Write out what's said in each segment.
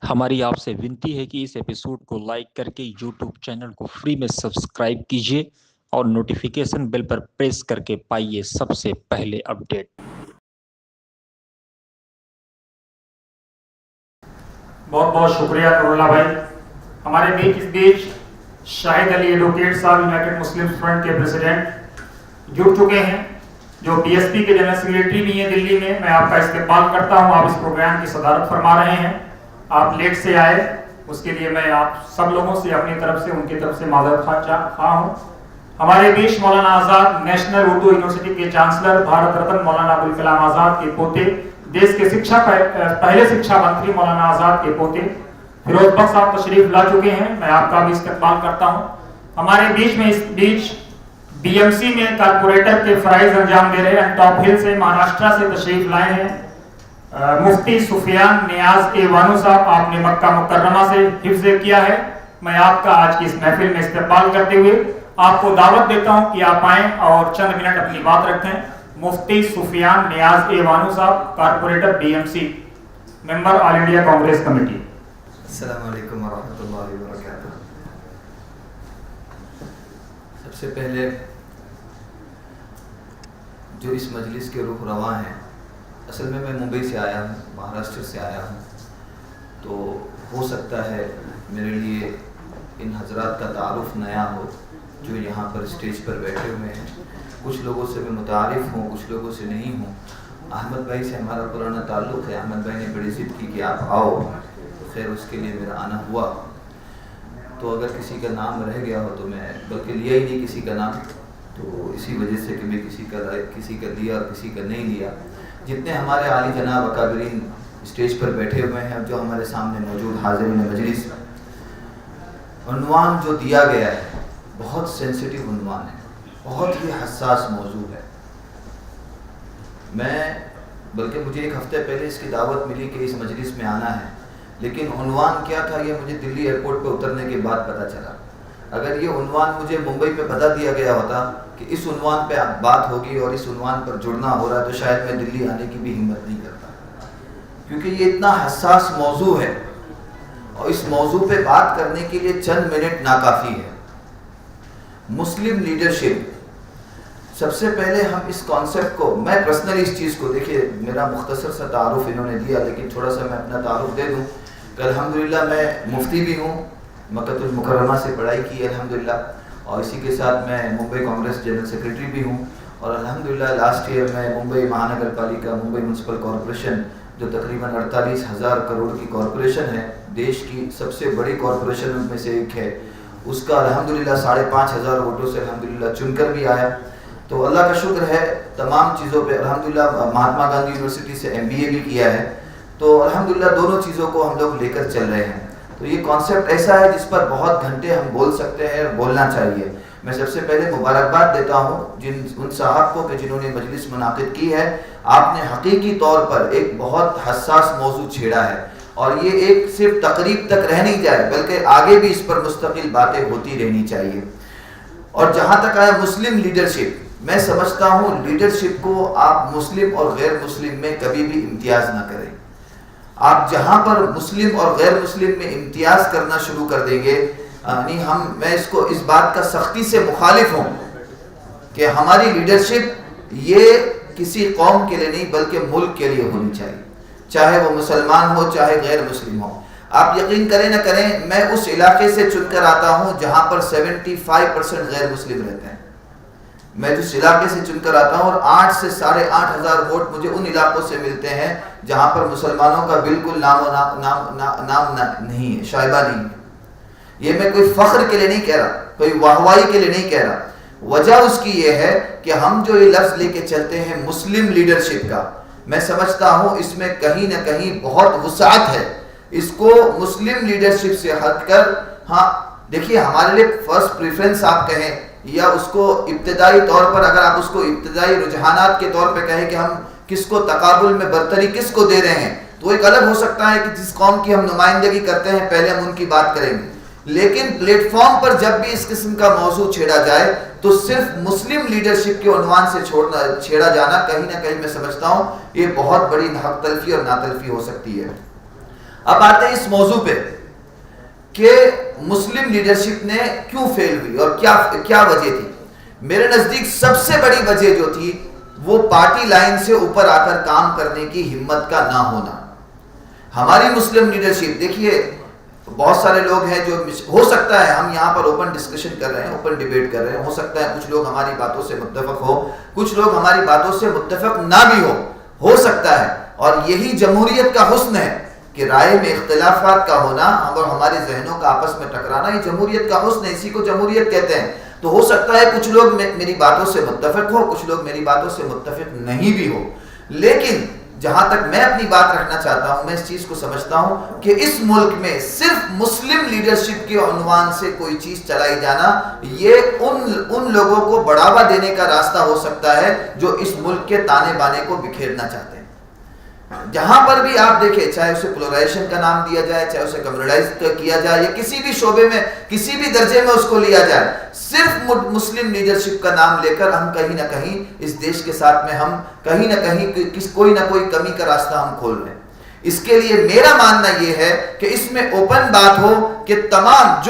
ہماری آپ سے ونتی ہے کہ اس ایپیسوڈ کو لائک کر کے یوٹیوب چینل کو فری میں سبسکرائب کیجیے اور نوٹیفیکیشن بیل پر پریس کر کے پائیے سب سے پہلے اپڈیٹ۔ بہت بہت شکریہ نور اللہ بھائی۔ ہمارے اس بیچ شاہد علی ایڈوکیٹ صاحب یونائٹڈ مسلم فرنٹ کے پریزیڈنٹ جڑ چکے ہیں، جو بی ایس پی کے جنرل سیکریٹری بھی ہیں دلی میں۔ میں آپ کا استقبال کرتا ہوں، آپ اس پروگرام کی صدارت فرما رہے ہیں۔ آپ لیٹ سے آئے، اس کے لیے میں آپ سب لوگوں سے اپنی طرف سے ان کی طرف سے معذرت خواہ ہوں۔ ہمارے بیچ مولانا آزاد نیشنل اردو یونیورسٹی کے چانسلر بھارت رتن مولانا ابوالکلام آزاد کے پوتے، دیش کے پہلے شکشا منتری مولانا آزاد کے پوتے فیروز بخش صاحب تشریف لا چکے ہیں۔ میں آپ کا بھی استقبال کرتا ہوں۔ ہمارے بیچ بی ایم سی میں کارپوریٹر کے فرائض انجام دے رہے ہیں، ٹاپ ہل سے مہاراشٹرا سے تشریف لائے ہیں مفتی سفیان نیاز اے وانو صاحب۔ آپ نے مکہ مکرمہ سے حفظ کیا ہے۔ میں آپ کا آج کی اس محفل میں استقبال کرتے ہوئے آپ کو دعوت دیتا ہوں کہ آپ آئیں اور چند منٹ اپنی بات رکھیں۔ مفتی سفیان نیاز اے وانو صاحب، کارپوریٹر بی ایم سی، ممبر آل انڈیا کانگریس کمیٹی۔ السلام علیکم ورحمۃ اللہ وبرکاتہ۔ سب سے پہلے جو اس مجلس کے رخ رواں ہیں، اصل میں ممبئی سے آیا ہوں، مہاراشٹر سے آیا ہوں، تو ہو سکتا ہے میرے لیے ان حضرات کا تعارف نیا ہو جو یہاں پر اسٹیج پر بیٹھے ہوئے ہیں۔ کچھ لوگوں سے میں متعارف ہوں، کچھ لوگوں سے نہیں ہوں۔ احمد بھائی سے ہمارا پرانا تعلق ہے، احمد بھائی نے بڑی ضد کی کہ آپ آؤ، خیر اس کے لیے میرا آنا ہوا۔ تو اگر کسی کا نام رہ گیا ہو تو میں بلکہ لیا ہی نہیں کسی کا نام، تو اسی وجہ سے کہ میں کسی کا لیا اور کسی کا نہیں لیا۔ جتنے ہمارے عالی جناب اکابرین اسٹیج پر بیٹھے ہوئے ہیں، جو ہمارے سامنے موجود حاضرین مجلس، عنوان جو دیا گیا ہے بہت سینسٹیو عنوان ہے، بہت ہی حساس موضوع ہے۔ بلکہ مجھے ایک ہفتے پہلے اس کی دعوت ملی کہ اس مجلس میں آنا ہے، لیکن عنوان کیا تھا یہ مجھے دلی ایئرپورٹ پہ اترنے کے بعد پتہ چلا۔ اگر یہ عنوان مجھے ممبئی پہ بتا دیا گیا ہوتا کہ اس عنوان پہ بات ہوگی اور اس عنوان پر جڑنا ہو رہا ہے، تو شاید میں دلی آنے کی بھی ہمت نہیں کرتا، کیونکہ یہ اتنا حساس موضوع ہے اور اس موضوع پہ بات کرنے کے لیے چند منٹ ناکافی ہے۔ مسلم لیڈرشپ، سب سے پہلے ہم اس کانسیپٹ کو، میں پرسنلی اس چیز کو، دیکھیے میرا مختصر سا تعارف انہوں نے دیا، لیکن تھوڑا سا میں اپنا تعارف دے دوں کہ الحمدللہ میں مفتی بھی ہوں، مکہ المکرمہ سے پڑھائی کی ہے الحمدللہ، اور اسی کے ساتھ میں ممبئی کانگریس جنرل سیکریٹری بھی ہوں، اور الحمدللہ لاسٹ ایئر میں ممبئی مہانگر پالیکا، ممبئی میونسپل کارپوریشن، جو تقریباً 48,000 کروڑ کی کارپوریشن ہے، دیش کی سب سے بڑی کارپوریشن میں سے ایک ہے، اس کا الحمدللہ 5,500 ووٹوں سے الحمدللہ چن کر بھی آیا۔ تو اللہ کا شکر ہے تمام چیزوں پہ، الحمدللہ مہاتما گاندھی یونیورسٹی سے MBA بھی کیا ہے، تو الحمدللہ دونوں چیزوں کو ہم لوگ لے کر چل رہے ہیں۔ تو یہ کانسیپٹ ایسا ہے جس پر بہت گھنٹے ہم بول سکتے ہیں، بولنا چاہیے۔ میں سب سے پہلے مبارکباد دیتا ہوں ان صاحب کو کہ جنہوں نے مجلس منعقد کی ہے۔ آپ نے حقیقی طور پر ایک بہت حساس موضوع چھیڑا ہے، اور یہ ایک صرف تقریب تک رہ نہیں جائے بلکہ آگے بھی اس پر مستقل باتیں ہوتی رہنی چاہیے۔ اور جہاں تک آیا مسلم لیڈرشپ، میں سمجھتا ہوں لیڈرشپ کو آپ مسلم اور غیر مسلم میں کبھی بھی امتیاز نہ کریں۔ آپ جہاں پر مسلم اور غیر مسلم میں امتیاز کرنا شروع کر دیں گے، میں اس بات کا سختی سے مخالف ہوں کہ ہماری لیڈرشپ یہ کسی قوم کے لیے نہیں بلکہ ملک کے لیے ہونی چاہیے، چاہے وہ مسلمان ہو چاہے غیر مسلم ہو۔ آپ یقین کریں نہ کریں، میں اس علاقے سے چن کر آتا ہوں جہاں پر 75% غیر مسلم رہتے ہیں۔ میں جس علاقے سے چن کر آتا ہوں، اور 8 سے 8,500 ووٹ مجھے ان علاقوں سے ملتے ہیں جہاں پر مسلمانوں کا بالکل نام نہیں ہے، شائبہ نہیں ہے۔ یہ میں کوئی فخر کے لیے نہیں کہہ رہا، کوئی واہوائی کے لیے نہیں کہہ رہا۔ وجہ اس کی یہ ہے کہ ہم جو یہ لفظ لے کے چلتے ہیں مسلم لیڈرشپ کا، میں سمجھتا ہوں اس میں کہیں نہ کہیں بہت وسعت ہے۔ اس کو مسلم لیڈرشپ سے ہٹ کر، ہاں دیکھیے ہمارے لیے فرسٹ پریفرنس آپ کہیں، یا اس کو ابتدائی طور پر اگر آپ اس کو ابتدائی رجحانات کے طور پہ کہیں کہ ہم کس کو تقابل میں برتری کس کو دے رہے ہیں، تو ایک الگ ہو سکتا ہے کہ جس قوم کی ہم نمائندگی کرتے ہیں پہلے ہم ان کی بات کریں گے، لیکن پلیٹ فارم پر جب بھی اس قسم کا موضوع چھیڑا جائے تو صرف مسلم لیڈرشپ کے عنوان سے چھیڑا جانا کہیں نہ کہیں میں سمجھتا ہوں یہ بہت بڑی حق تلفی اور ناتلفی ہو سکتی ہے۔ اب آتے ہیں اس موضوع پہ کہ مسلم لیڈرشپ نے کیوں فیل ہوئی اور کیا وجہ تھی. میرے نزدیک سب سے بڑی وجہ جو تھی وہ پارٹی لائن سے اوپر آ کر کام کرنے کی ہمت کا نہ ہونا. ہماری مسلم لیڈرشپ دیکھیے، بہت سارے لوگ ہیں جو ہو سکتا ہے ہم یہاں پر اوپن ڈسکشن کر رہے ہیں، اوپن ڈیبیٹ کر رہے ہیں، ہو سکتا ہے کچھ لوگ ہماری باتوں سے متفق ہو، کچھ لوگ ہماری باتوں سے متفق نہ بھی ہو سکتا ہے. اور یہی جمہوریت کا حسن ہے کہ رائے میں اختلافات کا ہونا اور ہمارے ذہنوں کا آپس میں ٹکرانا، یہ جمہوریت کا حسن ہے، اسی کو جمہوریت کہتے ہیں. تو ہو سکتا ہے کچھ لوگ میری باتوں سے متفق ہو، کچھ لوگ میری باتوں سے متفق نہیں بھی ہو، لیکن جہاں تک میں اپنی بات رکھنا چاہتا ہوں، میں اس چیز کو سمجھتا ہوں کہ اس ملک میں صرف مسلم لیڈرشپ کے عنوان سے کوئی چیز چلائی جانا، یہ ان لوگوں کو بڑھاوا دینے کا راستہ ہو سکتا ہے جو اس ملک کے تانے بانے کو بکھیرنا چاہتے ہیں. جہاں پر بھی آپ دیکھیں، چاہے اسے پولرائزیشن کا نام دیا جائے، چاہے اسے کمیونلائز کیا جائے، یا کسی بھی شعبے میں کسی بھی درجے میں اس کو لیا جائے، صرف مسلم لیڈرشپ کا نام لے کر ہم کہیں نہ کہیں اس دیش کے ساتھ میں ہم کہیں نہ کہیں کوئی نہ کوئی کمی کا راستہ ہم کھول رہے ہیں. اس کے لیے میرا ماننا یہ ہے کہ اس میں اوپن بات ہو کہ تمام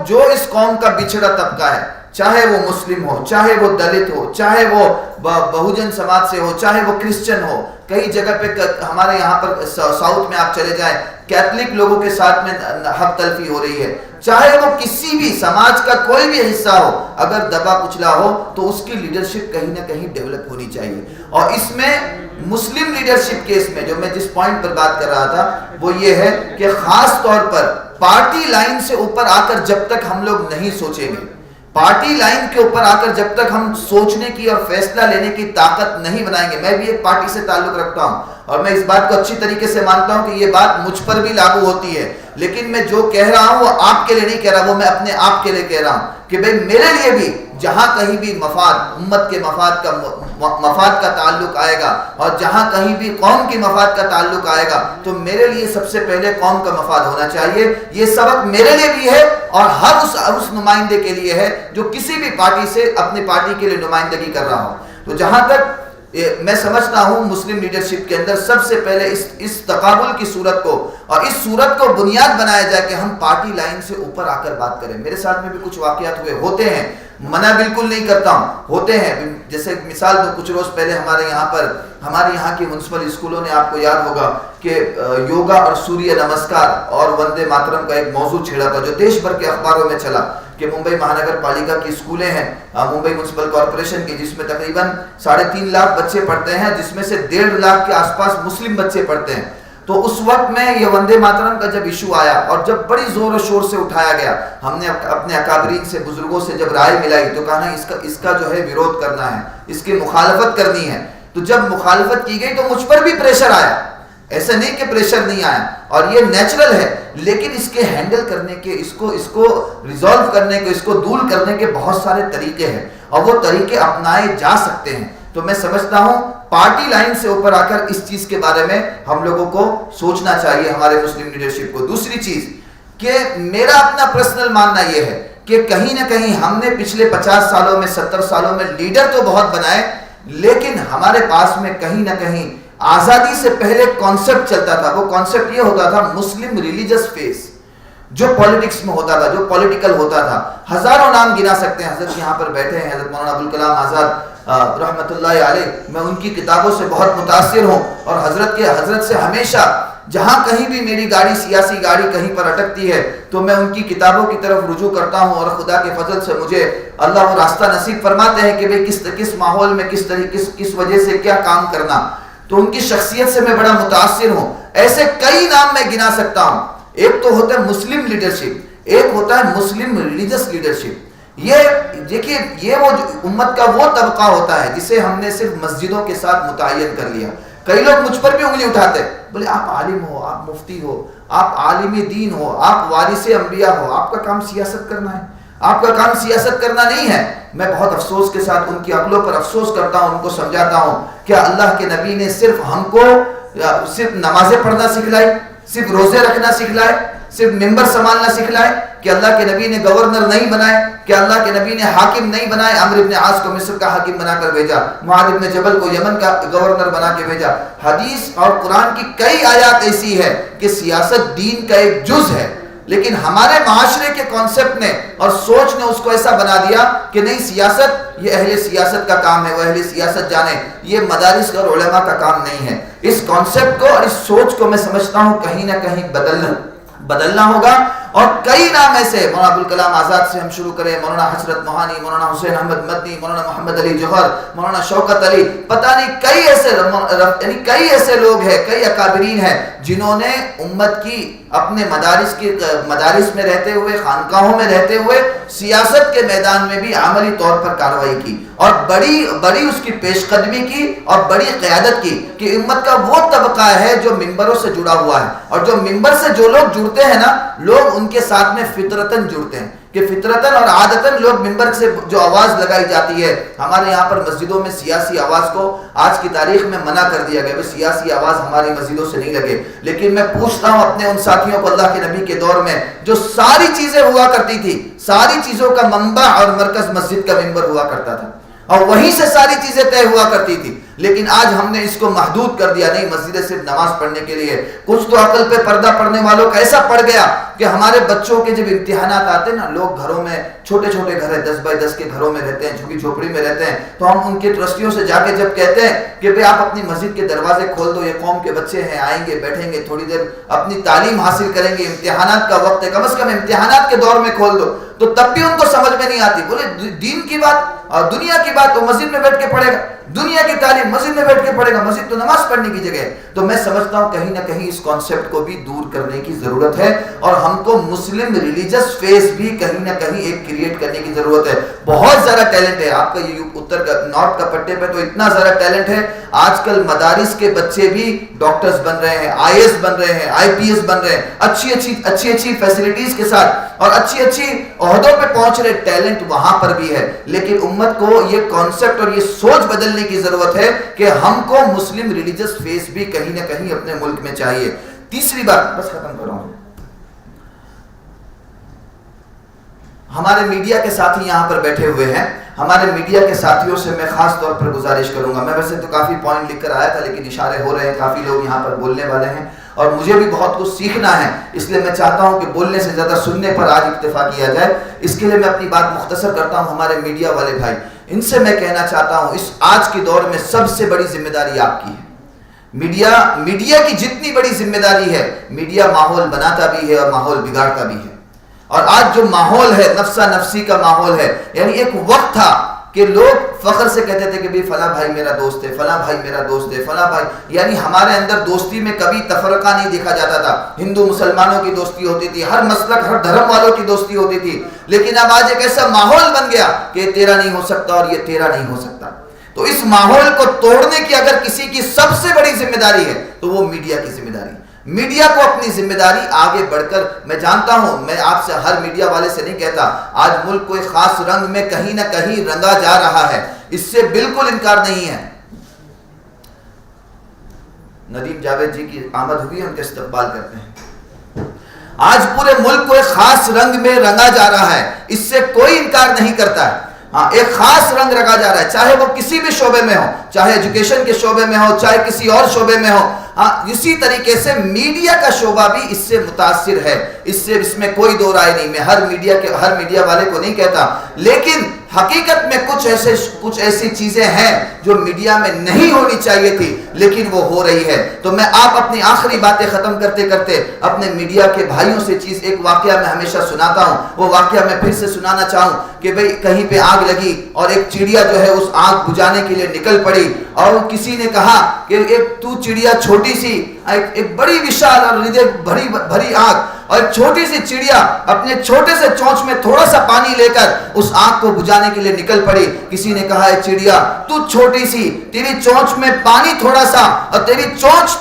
جو اس قوم کا بچھڑا طبقہ ہے، چاہے وہ مسلم ہو، چاہے وہ دلت ہو، چاہے وہ بہوجن سماج سے ہو، چاہے وہ کرسچن ہو. کئی جگہ پہ ہمارے یہاں پر ساؤتھ میں آپ چلے جائیں، کیتھولک لوگوں کے ساتھ میں حق تلفی ہو رہی ہے. چاہے وہ کسی بھی سماج کا کوئی بھی حصہ ہو، اگر دبا کچلا ہو تو اس کی لیڈرشپ کہیں نہ کہیں ڈیولپ ہونی چاہیے. اور اس میں مسلم لیڈرشپ کیس میں جو میں جس پوائنٹ پر بات کر رہا تھا وہ یہ ہے کہ خاص طور پر پارٹی لائن سے اوپر آ کر جب تک ہم لوگ نہیں سوچیں گے، پارٹی لائن کے اوپر آ کر جب تک ہم سوچنے کی اور فیصلہ لینے کی طاقت نہیں بنائیں گے. میں بھی ایک پارٹی سے تعلق رکھتا ہوں اور میں اس بات کو اچھی طریقے سے مانتا ہوں کہ یہ بات مجھ پر بھی لاگو ہوتی ہے، لیکن میں جو کہہ رہا ہوں وہ آپ کے لیے نہیں کہہ رہا، وہ میں اپنے آپ کے لیے کہہ رہا ہوں کہ بھئی میرے لیے بھی جہاں کہیں بھی مفاد، امت کے مفاد کا تعلق آئے گا، اور جہاں کہیں بھی قوم کی مفاد کا تعلق آئے گا، تو میرے لیے سب سے پہلے قوم کا مفاد ہونا چاہیے. یہ سبق میرے لیے بھی ہے اور ہر اس نمائندے کے لیے ہے جو کسی بھی پارٹی سے اپنی پارٹی کے لیے نمائندگی کر رہا ہوں. تو جہاں تک میں سمجھتا ہوں مسلم لیڈرشپ کے اندر سب سے پہلے اس تقابل کی صورت کو اور اس صورت کو بنیاد بنایا جائے کہ ہم پارٹی لائن سے اوپر آ کر بات کریں. میرے ساتھ میں بھی کچھ واقعات ہوئے، ہوتے ہیں، منع بالکل نہیں کرتا ہوں، ہوتے ہیں. جیسے مثال دو، کچھ روز پہلے ہمارے یہاں کی میونسپل اسکولوں نے، آپ کو یاد ہوگا کہ یوگا اور سوریہ نمسکار اور وندے ماترم کا ایک موضوع چھیڑا تھا جو دیش بھر کے اخباروں میں چلا کہ ممبئی مہانگر پالیکا کی اسکولیں ہیں، ممبئی میونسپل کارپوریشن کی، جس میں تقریباً 3.5 لاکھ بچے پڑھتے ہیں، جس میں سے 1.5 لاکھ کے آس پاس مسلم بچے پڑھتے ہیں. تو اس وقت میں یہ وندے ماترم کا جب ایشو آیا اور جب بڑی زور و شور سے اٹھایا گیا، ہم نے اپنے اکابرین سے، بزرگوں سے جب رائے ملائی تو کہا اس کا جو ہے ویرودھ کرنا ہے، اس کی مخالفت کرنی ہے. تو جب مخالفت کی گئی تو مجھ پر بھی پریشر آیا، ایسا نہیں کہ پریشر نہیں آیا، اور یہ نیچرل ہے، لیکن اس کے ہینڈل کرنے کے، اس کو ریزالو کرنے کے، اس کو دور کرنے کے بہت سارے طریقے ہیں اور وہ طریقے اپنائے جا سکتے ہیں. تو میں سمجھتا ہوں پارٹی لائن سے اوپر آ کر اس چیز کے بارے میں ہم لوگوں کو سوچنا چاہیے، ہمارے مسلم لیڈرشپ کو. دوسری چیز کہ میرا اپنا پرسنل ماننا یہ ہے کہ کہیں نہ کہیں ہم نے پچھلے 50 سالوں میں 70 سالوں میں لیڈر تو بہت بنائے، لیکن ہمارے پاس میں کہیں نہ کہیں آزادی سے پہلے کانسیپٹ چلتا تھا. وہ کانسیپٹ یہ ہوتا تھا مسلم ریلیجس فیس، جو پولیٹکس میں ہوتا تھا، جو پولیٹیکل ہوتا تھا. ہزاروں نام گنا سکتے ہیں، حضرت یہاں پر بیٹھے ہیں، حضرت مولانا ابوالکلام آزاد رحمت اللہ علیہ، میں ان کی کتابوں سے بہت متاثر ہوں اور حضرت سے ہمیشہ جہاں کہیں بھی میری گاڑی، سیاسی گاڑی کہیں پر اٹکتی ہے تو میں ان کی کتابوں کی طرف رجوع کرتا ہوں، اور خدا کے فضل سے مجھے اللہ وہ راستہ نصیب فرماتے ہیں کہ بھئی کس ماحول میں کس وجہ سے کیا کام کرنا. تو ان کی شخصیت سے میں بڑا متاثر ہوں. ایسے کئی نام میں گنا سکتا ہوں. ایک تو ہوتا ہے مسلم لیڈرشپ، ایک ہوتا ہے مسلم ریلیجس لیڈرشپ. یہ دیکھیے، یہ وہ امت کا وہ طبقہ ہوتا ہے جسے ہم نے صرف مسجدوں کے ساتھ متعین کر لیا. کئی لوگ مجھ پر بھی انگلی اٹھاتے ہیں، بولے آپ عالم ہو، آپ مفتی ہو، آپ عالم دین ہو، آپ وارث انبیاء ہو، آپ کا کام سیاست کرنا ہے. آپ کا کام سیاست کرنا نہیں ہے. میں بہت افسوس کے ساتھ ان کی عقلوں پر افسوس کرتا ہوں، ان کو سمجھاتا ہوں کہ اللہ کے نبی نے صرف ہم کو صرف نمازیں پڑھنا سکھلائی، صرف روزے رکھنا سکھلائے، صرف ممبر سنبھالنا سکھلائے کہ اللہ کے نبی نے گورنر نہیں بنائے, کہ اللہ کے نبی نے حاکم نہیں بنائے. عمرو ابن عاص کو مصر کا حاکم بنا کر بھیجا, معاذ ابن جبل کو یمن کا گورنر بنا کے بھیجا. حدیث اور قرآن کی کئی آیات ایسی ہے کہ سیاست دین کا ایک جز ہے, لیکن ہمارے معاشرے کے کانسیپٹ نے اور سوچ نے اس کو ایسا بنا دیا کہ نہیں, سیاست یہ اہل سیاست کا کام ہے, وہ اہل سیاست جانے, یہ مدارس اور علماء کا کام نہیں ہے. اس کانسیپٹ کو اور اس سوچ کو میں سمجھتا ہوں کہیں نہ کہیں بدلنا ہوگا. اور کئی نام ایسے, مولانا ابوالکلام آزاد سے ہم شروع کریں, مولانا حسرت موہانی, مولانا حسین احمد مدنی, مولانا محمد علی جوہر, مولانا شوکت علی, پتہ نہیں کئی ایسے لوگ ہیں, کئی اکابرین ہیں جنہوں نے امت کی اپنے مدارس میں رہتے ہوئے, خانقاہوں میں رہتے ہوئے سیاست کے میدان میں بھی عملی طور پر کارروائی کی اور بڑی اس کی پیش قدمی کی اور بڑی قیادت کی کہ امت کا وہ طبقہ ہے جو ممبروں سے جڑا ہوا ہے. اور جو ممبر سے جو لوگ جڑتے ہیں نا, لوگ ان کے ساتھ میں فطرتاً جڑتے ہیں, کہ فطرتاً اور عادتاً لوگ ممبر سے جو آواز لگائی جاتی ہے. ہمارے یہاں پر مسجدوں میں سیاسی آواز کو آج کی تاریخ میں منع کر دیا گیا, سیاسی آواز ہماری مسجدوں سے نہیں لگے. لیکن میں پوچھتا ہوں اپنے ان ساتھیوں کو, اللہ کے نبی کے دور میں جو ساری چیزیں ہوا کرتی تھی, ساری چیزوں کا منبع اور مرکز مسجد کا ممبر ہوا کرتا تھا اور وہیں سے ساری چیزیں طے ہوا کرتی تھی. لیکن آج ہم نے اس کو محدود کر دیا, نہیں مسجد صرف نماز پڑھنے کے لیے. کچھ تو عقل پہ پردہ پڑنے والوں کا ایسا پڑ گیا کہ ہمارے بچوں کے جب امتحانات آتے نا, لوگ گھروں میں چھوٹے چھوٹے گھر ہیں, 10x10 کے گھروں میں رہتے ہیں, جھوپڑی جھوپڑی میں رہتے ہیں, تو ہم ان کے ٹرسٹیوں سے جا کے جب کہتے ہیں کہ بھئی آپ اپنی مسجد کے دروازے کھول دو, یہ قوم کے بچے ہیں, آئیں گے, بیٹھیں گے, تھوڑی دیر اپنی تعلیم حاصل کریں گے, امتحانات کا وقت ہے, کم از کم امتحانات کے دور میں کھول دو, تو تب بھی ان کو سمجھ میں نہیں آتی. بولے دین کی بات اور دنیا کی بات تو مسجد میں بیٹھ کے پڑھے گا, دنیا کی تعلیم مسجد میں بیٹھ کے پڑھے گا, مسجد تو نماز پڑھنے کی جگہ ہے. تو میں سمجھتا ہوں کہیں نہ کہیں اس کانسیپٹ کو بھی دور کرنے کی ضرورت ہے اور ہم کو مسلم ریلیجس فیس بھی کہیں نہ کہیں ایک کریٹ کرنے کی ضرورت ہے. بہت زیادہ ٹیلنٹ ہے آپ کا, یہ اتر کا نارتھ کا پٹے پہ تو اتنا زیادہ ٹیلنٹ ہے. آج کل مدارس کے بچے بھی ڈاکٹرز بن رہے ہیں, آئی ایس بن رہے ہیں, آئی پی ایس بن رہے ہیں, اچھی فیسلٹیز کے ساتھ اور اچھی عہدوں پہ پہنچ رہے. ٹیلنٹ وہاں پر بھی ہے, لیکن امت کو یہ کانسیپٹ اور یہ سوچ بدلنے کی ضرورت ہے کہ ہم کو مسلم ریلیجس فیس بھی کہیں نہ کہیں اپنے ملک میں چاہیے. تیسری بات, بس ختم کر رہا ہوں, ہمارے میڈیا کے ساتھی یہاں پر بیٹھے ہوئے ہیں, ہمارے میڈیا کے ساتھیوں سے میں خاص طور پر گزارش کروں گا. میں ویسے تو کافی پوائنٹ لکھ کر آیا تھا, لیکن اشارے ہو رہے ہیں, کافی لوگ یہاں پر بولنے والے ہیں اور مجھے بھی بہت کچھ سیکھنا ہے, اس لیے میں چاہتا ہوں کہ بولنے سے زیادہ سننے پر آج اکتفا کیا جائے. اس کے لیے میں اپنی بات مختصر کرتا ہوں. ہمارے میڈیا والے بھائی, ان سے میں کہنا چاہتا ہوں, اس آج کے دور میں سب سے بڑی ذمہ داری آپ کی ہے. میڈیا کی جتنی بڑی ذمہ داری ہے, میڈیا ماحول بناتا بھی ہے اور ماحول بگاڑتا بھی ہے. اور آج جو ماحول ہے نفسا نفسی کا ماحول ہے, یعنی ایک وقت تھا کہ لوگ فخر سے کہتے تھے کہ بھی فلاں بھائی میرا دوست ہے, فلاں بھائی میرا دوست ہے, فلاں بھائی, یعنی ہمارے اندر دوستی میں کبھی تفرقہ نہیں دیکھا جاتا تھا. ہندو مسلمانوں کی دوستی ہوتی تھی, ہر مسلک ہر دھرم والوں کی دوستی ہوتی تھی. لیکن اب آج ایک ایسا ماحول بن گیا کہ یہ تیرا نہیں ہو سکتا اور یہ تیرا نہیں ہو سکتا. تو اس ماحول کو توڑنے کی اگر کسی کی سب سے بڑی ذمہ داری ہے تو وہ میڈیا کی ذمہ داری. میڈیا کو اپنی ذمہ داری آگے بڑھ کر, میں جانتا ہوں, میں آپ سے ہر میڈیا والے سے نہیں کہتا, آج ملک کو ایک خاص رنگ میں کہیں نہ کہیں رنگا جا رہا ہے, اس سے بالکل انکار نہیں ہے. ندیم جاوید جی کی آمد ہوئی ہے, ان کے استقبال کرتے ہیں. آج پورے ملک کو ایک خاص رنگ میں رنگا جا رہا ہے, اس سے کوئی انکار نہیں کرتا ہے. ہاں, ایک خاص رنگ رنگا جا رہا ہے, چاہے وہ کسی بھی شعبے میں ہو, چاہے ایجوکیشن کے شعبے میں ہو, چاہے کسی اور شعبے میں ہو. ہاں, اسی طریقے سے میڈیا کا شعبہ بھی اس سے متاثر ہے, اس میں کوئی دو رائے نہیں. میں ہر میڈیا والے کو نہیں کہتا, لیکن حقیقت میں کچھ ایسی چیزیں ہیں جو میڈیا میں نہیں ہونی چاہیے تھی لیکن وہ ہو رہی ہے. تو میں آپ اپنی آخری باتیں ختم کرتے کرتے اپنے میڈیا کے بھائیوں سے ایک واقعہ میں ہمیشہ سناتا ہوں. وہ واقعہ میں پھر سے سنانا چاہوں کہ بھئی کہیں پہ آگ لگی اور ایک چڑیا جو ہے اس آگ بجھانے کے لیے نکل پڑی, اور کسی نے کہا کہ ایک تو چڑیا چھوٹی سی, ایک بڑی وشال اور بھری آگ, اور ایک چھوٹی سی چڑیا اپنے چھوٹے سے چونچ میں تھوڑا سا پانی لے کر اس آگ کو بجھانے کے لیے نکل پڑی. کسی نے کہا ہے چڑیا تو چھوٹی سی, تیری چونچ میں پانی تھوڑا سا اور تیری چونچ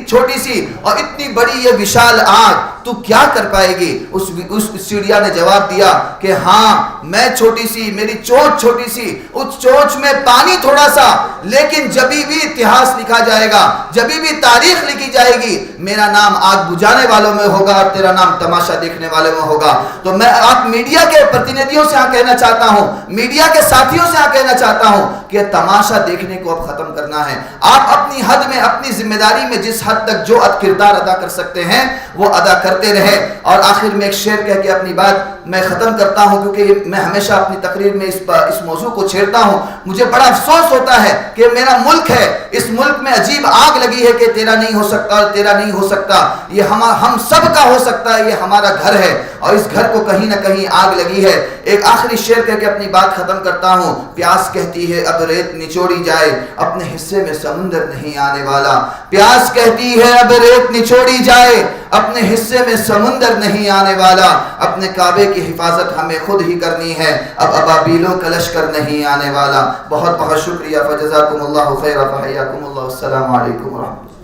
چھوٹی سی, اور اتنی بڑی یہ وشال آگ, تو کیا کر پائے گی؟ اس چڑیا نے جواب دیا کہ ہاں میں چھوٹی سی، میری چونچ چھوٹی سی، اس چونچ میں پانی تھوڑا سا، لیکن جبھی بھی اتہاس لکھا جائے گا، جبھی بھی تاریخ لکھی جائے گی، میرا نام آگ بجھانے والوں میں ہوگا اور تیرا نام تماشا دیکھنے والوں میں ہوگا۔ تو میں آپ میڈیا کے پرتینیدھیوں سے کہنا چاہتا ہوں، میڈیا کے ساتھیوں سے کہنا چاہتا ہوں کہ تماشا دیکھنے کو اب ختم کرنا ہے۔ آپ اپنی حد میں، اپنی ذمہ داری میں جس حد تک جو کردار ادا کر سکتے ہیں وہ ادا کرتے رہے۔ اور آخر میں ایک شعر کہہ کے اپنی بات میں ختم کرتا ہوں، کیونکہ میں ہمیشہ اپنی تقریر میں اس موضوع کو چھیڑتا ہوں۔ مجھے بڑا افسوس ہوتا ہے کہ میرا ملک ہے، اس ملک میں عجیب آگ لگی ہے کہ تیرا نہیں ہو سکتا اور تیرا نہیں ہو سکتا، یہ ہم سب کا ہو سکتا ہے، یہ ہمارا گھر ہے اور اس گھر کو کہیں نہ کہیں آگ لگی ہے۔ ایک آخری شعر کہہ کے اپنی بات ختم کرتا ہوں۔ پیاس کہتی ہے اب ریت نچوڑی جائے، اپنے حصے میں سمندر نہیں آنے والا۔ پیاس کہتی ہے اب ریت نچوڑی جائے، اپنے حصے میں سمندر نہیں آنے والا۔ اپنے کعبے کی حفاظت ہمیں خود ہی کرنی ہے، اب ابابیلوں کا لشکر نہیں آنے والا۔ بہت بہت شکریہ، فجزاکم اللہ خیر، فحیاکم اللہ، السلام علیکم ورحمۃ اللہ۔